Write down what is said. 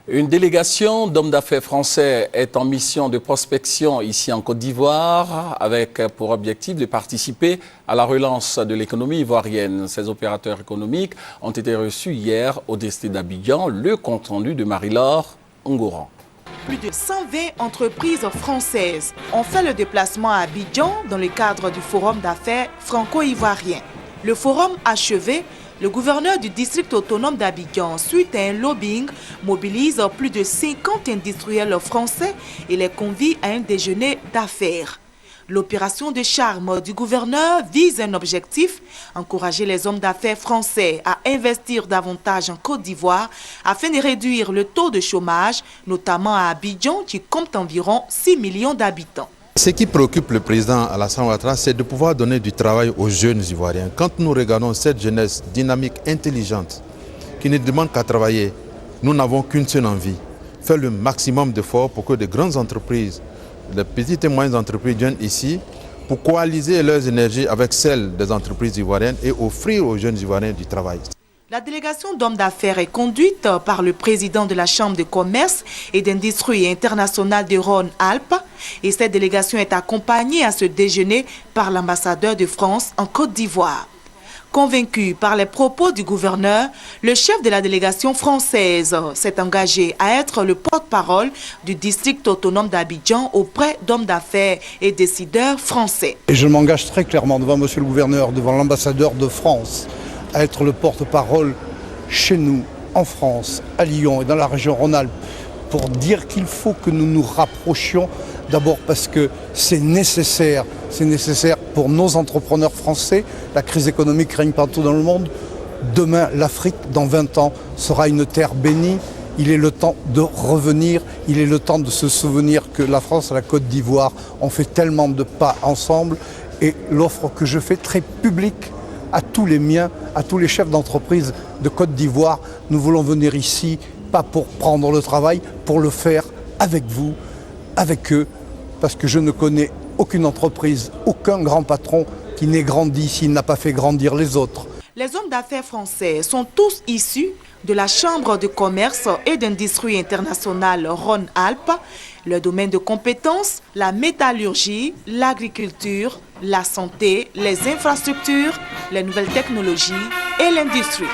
Une délégation d'hommes d'affaires français est en mission de prospection ici en Côte d'Ivoire avec pour objectif de participer à la relance de l'économie ivoirienne. Ces opérateurs économiques ont été reçus hier au district d'Abidjan. Le compte-rendu de Marie-Laure Ngouran. Plus de 120 entreprises françaises ont fait le déplacement à Abidjan dans le cadre du Forum d'affaires franco-ivoirien. Le forum achevé, le gouverneur du district autonome d'Abidjan, suite à un lobbying, mobilise plus de 50 industriels français et les convie à un déjeuner d'affaires. L'opération de charme du gouverneur vise un objectif, encourager les hommes d'affaires français à investir davantage en Côte d'Ivoire afin de réduire le taux de chômage, notamment à Abidjan qui compte environ 6 millions d'habitants. Ce qui préoccupe le président Alassane Ouattara, c'est de pouvoir donner du travail aux jeunes Ivoiriens. Quand nous regardons cette jeunesse dynamique, intelligente, qui ne demande qu'à travailler, nous n'avons qu'une seule envie, faire le maximum d'efforts pour que de grandes entreprises, les petites et moyennes entreprises viennent ici pour coaliser leurs énergies avec celles des entreprises ivoiriennes et offrir aux jeunes Ivoiriens du travail. La délégation d'hommes d'affaires est conduite par le président de la Chambre de commerce et d'industrie internationale de Rhône-Alpes et cette délégation est accompagnée à ce déjeuner par l'ambassadeur de France en Côte d'Ivoire. Convaincu par les propos du gouverneur, le chef de la délégation française s'est engagé à être le porte-parole du district autonome d'Abidjan auprès d'hommes d'affaires et décideurs français. Et je m'engage très clairement devant monsieur le gouverneur, devant l'ambassadeur de France, à être le porte-parole chez nous, en France, à Lyon et dans la région Rhône-Alpes, pour dire qu'il faut que nous nous rapprochions, d'abord parce que c'est nécessaire pour nos entrepreneurs français. La crise économique règne partout dans le monde. Demain, l'Afrique, dans 20 ans, sera une terre bénie. Il est le temps de revenir, il est le temps de se souvenir que la France et la Côte d'Ivoire ont fait tellement de pas ensemble. Et l'offre que je fais très publique à tous les miens, à tous les chefs d'entreprise de Côte d'Ivoire, nous voulons venir ici, pas pour prendre le travail, pour le faire avec vous, avec eux, parce que je ne connais aucune entreprise, aucun grand patron qui n'ait grandi s'il n'a pas fait grandir les autres. Les hommes d'affaires français sont tous issus de la Chambre de commerce et d'industrie internationale Rhône-Alpes. Le domaine de compétences, la métallurgie, l'agriculture, la santé, les infrastructures, les nouvelles technologies et l'industrie.